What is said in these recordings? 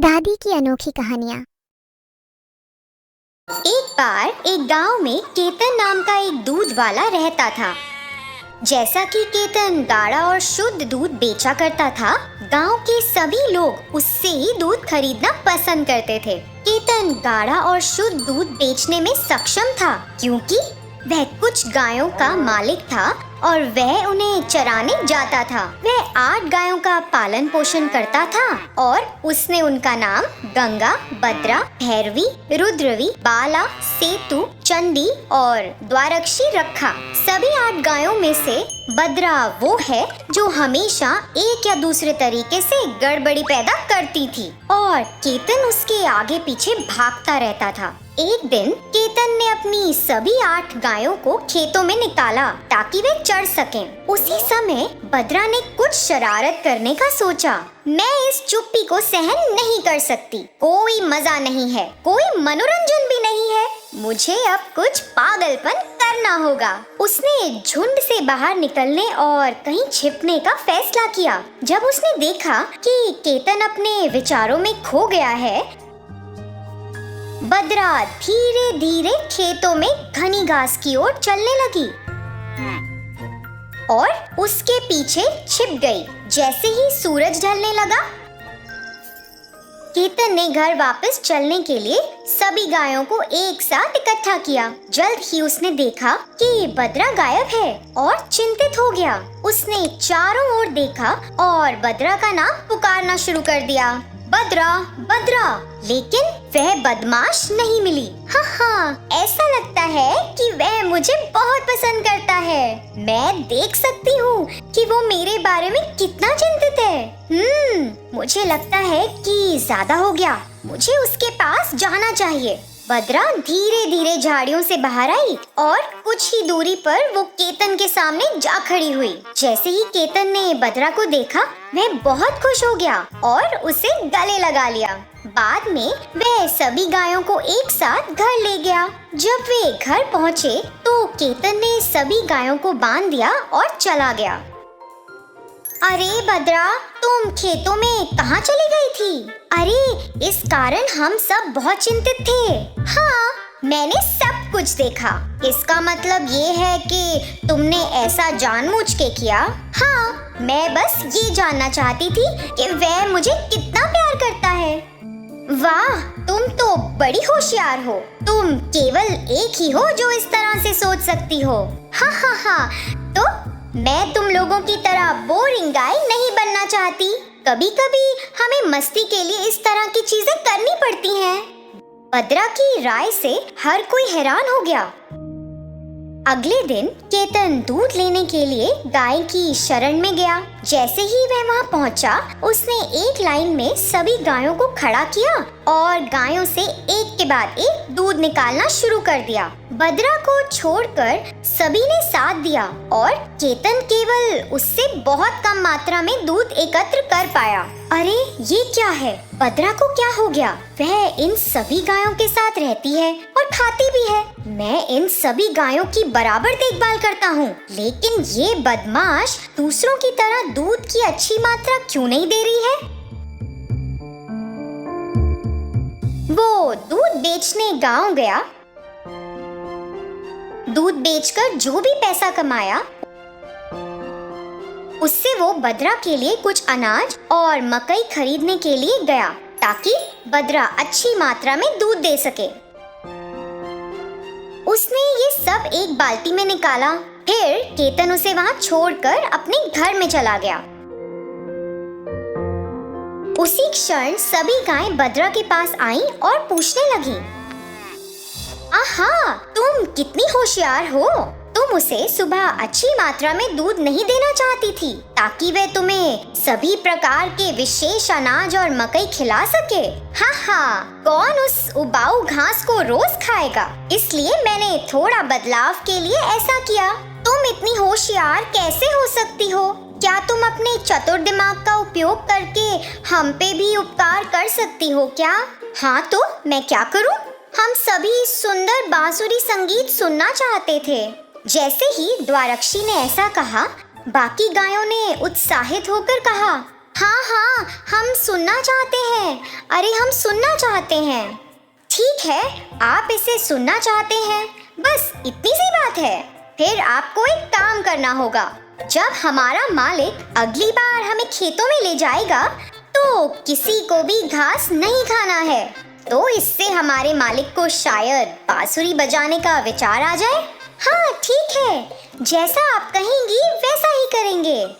दादी की अनोखी कहानियाँ। एक बार एक गांव में केतन नाम का एक दूध वाला रहता था। जैसा कि केतन गाढ़ा और शुद्ध दूध बेचा करता था, गांव के सभी लोग उससे ही दूध खरीदना पसंद करते थे। केतन गाढ़ा और शुद्ध दूध बेचने में सक्षम था, क्योंकि वह कुछ गायों का मालिक था और वह उन्हें चराने जाता था। वह 8 गायों का पालन पोषण करता था और उसने उनका नाम गंगा, भद्रा, भैरवी, रुद्रवी, बाला, सेतु, चंडी और द्वारक्षी रखा। सभी 8 गायों में से भद्रा वो है जो हमेशा एक या दूसरे तरीके से गड़बड़ी पैदा करती थी और केतन उसके आगे पीछे भागता रहता था। एक दिन केतन ने अपनी सभी 8 गायों को खेतों में निकाला ताकि वे चर सकें। उसी समय भद्रा ने कुछ शरारत करने का सोचा। मैं इस चुप्पी को सहन नहीं कर सकती। कोई मजा नहीं है, कोई मनोरंजन भी नहीं है। मुझे अब कुछ पागलपन करना होगा। उसने झुंड से बाहर निकलने और कहीं छिपने का फैसला किया। जब उसने देखा कि केतन अपने विचारों में खो गया है, भद्रा धीरे धीरे खेतों में घनी घास की ओर चलने लगी और उसके पीछे छिप गई। जैसे ही सूरज ढलने लगा, केतन ने घर वापस चलने के लिए सभी गायों को एक साथ इकट्ठा किया। जल्द ही उसने देखा कि भद्रा गायब है और चिंतित हो गया। उसने चारों ओर देखा और भद्रा का नाम पुकारना शुरू कर दिया, भद्रा, भद्रा। लेकिन वह बदमाश नहीं मिली। हाँ, ऐसा लगता है कि वह मुझे बहुत पसंद करता है। मैं देख सकती हूँ कि वो मेरे बारे में कितना चिंतित है। मुझे लगता है कि ज्यादा हो गया। मुझे उसके पास जाना चाहिए। भद्रा धीरे धीरे झाड़ियों से बाहर आई और कुछ ही दूरी पर वो केतन के सामने जा खड़ी हुई। जैसे ही केतन ने भद्रा को देखा, वह बहुत खुश हो गया और उसे गले लगा लिया। बाद में वह सभी गायों को एक साथ घर ले गया। जब वे घर पहुँचे तो केतन ने सभी गायों को बांध दिया और चला गया। अरे भद्रा, तुम खेतों में कहाँ चली गई थी? अरे, इस कारण हम सब बहुत चिंतित थे। हाँ, मैंने सब कुछ देखा। इसका मतलब ये है कि तुमने ऐसा जानबूझ के किया? हाँ, मैं बस ये जानना चाहती थी कि वह मुझे कितना प्यार करता है। वाह, तुम तो बड़ी होशियार हो। तुम केवल एक ही हो जो इस तरह से सोच सकती हो। हाँ, तो मैं तुम लोगों की तरह बोरिंग गाय नहीं बनना चाहती। कभी कभी हमें मस्ती के लिए इस तरह की चीजें करनी पड़ती हैं। भद्रा की राय से हर कोई हैरान हो गया। अगले दिन केतन दूध लेने के लिए गाय की शरण में गया। जैसे ही वह वहां पहुंचा, उसने एक लाइन में सभी गायों को खड़ा किया और गायों से एक के बाद एक दूध निकालना शुरू कर दिया। भद्रा को छोड़कर सभी ने साथ दिया और केतन केवल उससे बहुत कम मात्रा में दूध एकत्र कर पाया। अरे, ये क्या है? भद्रा को क्या हो गया? वह इन सभी गायों के साथ रहती है और खाती भी है। मैं इन सभी गायों की बराबर देखभाल करता हूँ, लेकिन ये बदमाश दूसरों की तरह दूध की अच्छी मात्रा क्यों नहीं दे रही है? वो दूध बेचने गांव गया। दूध बेचकर जो भी पैसा कमाया, उससे वो भद्रा के लिए कुछ अनाज और मकई खरीदने के लिए गया ताकि भद्रा अच्छी मात्रा में दूध दे सके। उसने ये सब एक बाल्टी में निकाला। फिर केतन उसे वहां छोड़कर अपने घर में चला गया। उसी क्षण सभी गायें भद्रा के पास आईं और पूछने लगीं, आहा, तुम कितनी होशियार हो। तुम उसे सुबह अच्छी मात्रा में दूध नहीं देना चाहती थी ताकि वह तुम्हें सभी प्रकार के विशेष अनाज और मकई खिला सके। हाँ, कौन उस उबाऊ घास को रोज खाएगा? इसलिए मैंने थोड़ा बदलाव के लिए ऐसा किया। तुम इतनी होशियार कैसे हो सकती हो? क्या तुम अपने चतुर दिमाग का उपयोग करके हम पे भी उपकार कर सकती हो क्या? हाँ, तो मैं क्या करूँ? हम सभी सुंदर बांसुरी संगीत सुनना चाहते थे। जैसे ही द्वारक्षी ने ऐसा कहा, बाकी गायों ने उत्साहित होकर कहा, हाँ हाँ, हम सुनना चाहते हैं। अरे हम सुनना चाहते हैं। ठीक है, आप इसे सुनना चाहते हैं, बस इतनी सी बात है। फिर आपको एक काम करना होगा। जब हमारा मालिक अगली बार हमें खेतों में ले जाएगा तो किसी को भी घास नहीं खाना है। तो इससे हमारे मालिक को शायद बांसुरी बजाने का विचार आ जाए। हाँ ठीक है, जैसा आप कहेंगी वैसा ही करेंगे।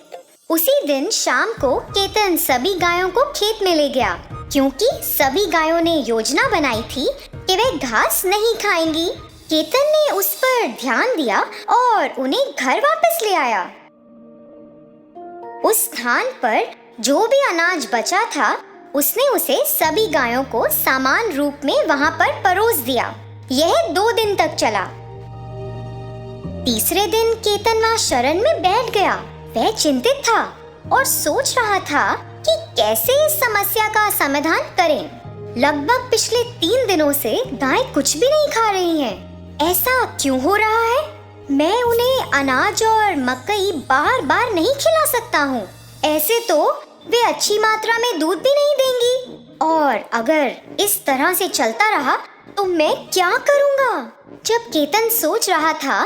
उसी दिन शाम को केतन सभी गायों को खेत में ले गया, क्योंकि सभी गायों ने योजना बनाई थी कि वे घास नहीं खाएंगी। केतन ने उस पर ध्यान दिया और उन्हें घर वापस ले आया। उस स्थान पर जो भी अनाज बचा था, उसने उसे सभी गायों को समान रूप में वहां पर परोस दिया। यह 2 दिन तक चला। तीसरे दिन केतन वहां शरण में बैठ गया। वह चिंतित था और सोच रहा था कि कैसे इस समस्या का समाधान करें। लगभग पिछले 3 दिनों से गायें कुछ भी नहीं खा रही हैं। ऐसा क्यों हो रहा है? मैं उन्हें अनाज और मकई बार बार नहीं खिला सकता हूँ। ऐसे तो वे अच्छी मात्रा में दूध भी नहीं देंगी, और अगर इस तरह से चलता रहा तो मैं क्या करूँगा? जब केतन सोच रहा था,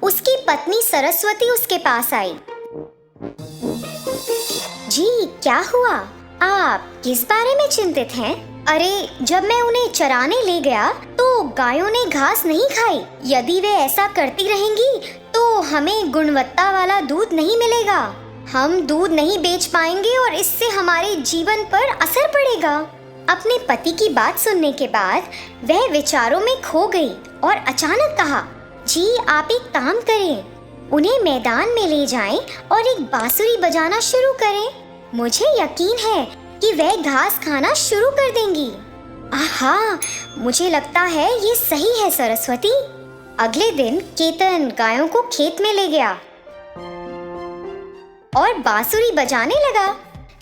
उसकी पत्नी सरस्वती उसके पास आई। जी क्या हुआ? आप किस बारे में चिंतित हैं? अरे जब मैं उन्हें चराने ले गया तो गायों ने घास नहीं खाई। यदि वे ऐसा करती रहेंगी तो हमें गुणवत्ता वाला दूध नहीं मिलेगा। हम दूध नहीं बेच पाएंगे और इससे हमारे जीवन पर असर पड़ेगा। अपने पति की बात सुनने के बाद वह विचारों में खो गई और अचानक कहा, जी आप एक काम करें, उन्हें मैदान में ले जाएं और एक बांसुरी बजाना शुरू करें। मुझे यकीन है कि वह घास खाना शुरू कर देंगी। आहा, मुझे लगता है ये सही है सरस्वती। अगले दिन केतन गायों को खेत में ले गया और बांसुरी बजाने लगा।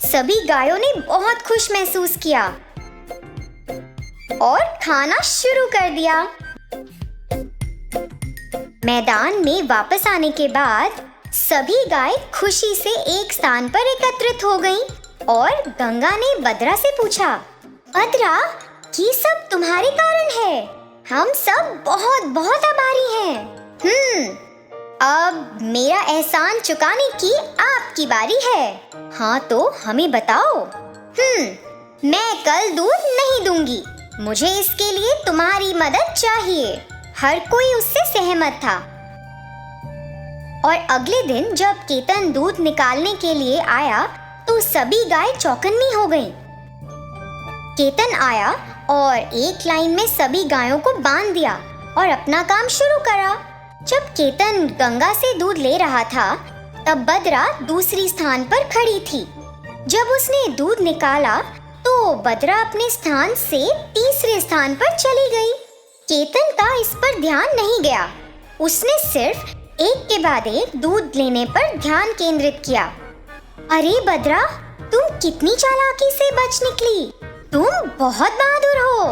सभी गायों ने बहुत खुश महसूस किया और खाना शुरू कर दिया। मैदान में वापस आने के बाद सभी गाय खुशी से एक स्थान पर एकत्रित हो गईं और गंगा ने बद्रा से पूछा, बद्रा, ये सब तुम्हारे कारण है। हम सब बहुत बहुत आभारी हैं। अब मेरा एहसान चुकाने की आपकी बारी है। हाँ तो हमें बताओ। मैं कल दूध नहीं दूंगी। मुझे इसके लिए तुम्हारी मदद चाहिए। हर कोई उससे सहमत था। और अगले दिन जब केतन दूध निकालने के लिए आया तो सभी गाय चौकन्नी हो गईं। केतन आया और एक लाइन में सभी गायों को बांध दिया और अपना काम शुरू करा। जब केतन गंगा से दूध ले रहा था, तब बद्रा दूसरी स्थान पर खड़ी थी। जब उसने दूध निकाला तो बद्रा अपने स्थान से तीसरे स्थान पर चली गई। केतन का इस पर ध्यान नहीं गया। उसने सिर्फ एक के बाद एक दूध लेने पर ध्यान केंद्रित किया। अरे बद्रा, तुम कितनी चालाकी से बच निकली। तुम बहुत बहादुर हो।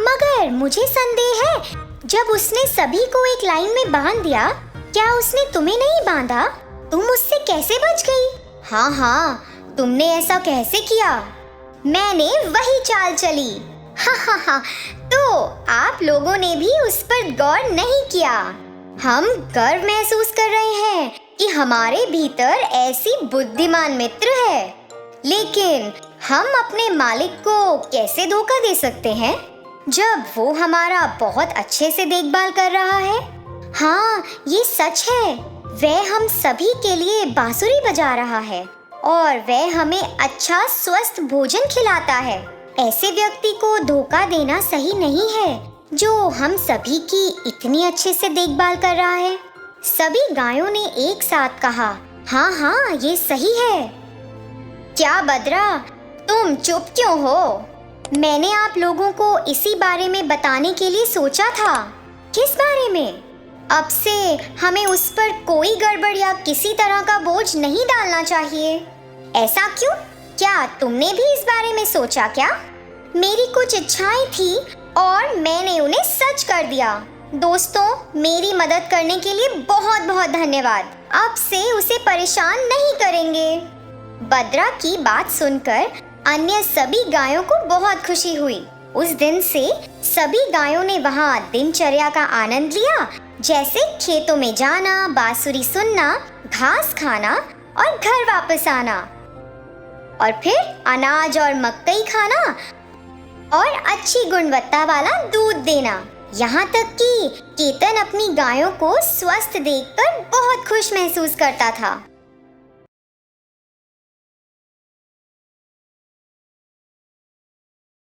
मगर मुझे संदेह है, जब उसने सभी को एक लाइन में बांध दिया, क्या उसने तुम्हें नहीं बांधा? तुम उससे कैसे बच गई? हाँ, तुमने ऐसा कैसे किया? मैंने वही चाल चली। हाँ, तो आप लोगों ने भी उस पर गौर नहीं किया। हम गर्व महसूस कर रहे हैं कि हमारे भीतर ऐसी बुद्धिमान मित्र है, लेकिन हम अपने मालिक को कैसे धोखा दे सकते हैं जब वो हमारा बहुत अच्छे से देखभाल कर रहा है? हाँ, ये सच है। वह हम सभी के लिए बांसुरी बजा रहा है और वह हमें अच्छा स्वस्थ भोजन खिलाता है। ऐसे व्यक्ति को धोखा देना सही नहीं है जो हम सभी की इतनी अच्छे से देखभाल कर रहा है। सभी गायों ने एक साथ कहा, हाँ, ये सही है। क्या बद्रा, तुम चुप क्यों हो? मैंने आप लोगों को इसी बारे में बताने के लिए सोचा था। किस बारे में? अब से हमें उस पर कोई गड़बड़ या किसी तरह का बोझ नहीं डालना चाहिए। ऐसा क्यों? क्या तुमने भी इस बारे में सोचा क्या? मेरी कुछ इच्छाएं थी और मैंने उन्हें सच कर दिया। दोस्तों, मेरी मदद करने के लिए बहुत बहुत धन्यवाद। अब से उसे परेशान नहीं करेंगे। बद्रा की बात सुनकर अन्य सभी गायों को बहुत खुशी हुई। उस दिन से सभी गायों ने वहाँ दिनचर्या का आनंद लिया, जैसे खेतों में जाना, बांसुरी सुनना, घास खाना और घर वापस आना, और फिर अनाज और मकई खाना और अच्छी गुणवत्ता वाला दूध देना। यहाँ तक कि केतन अपनी गायों को स्वस्थ देखकर बहुत खुश महसूस करता था।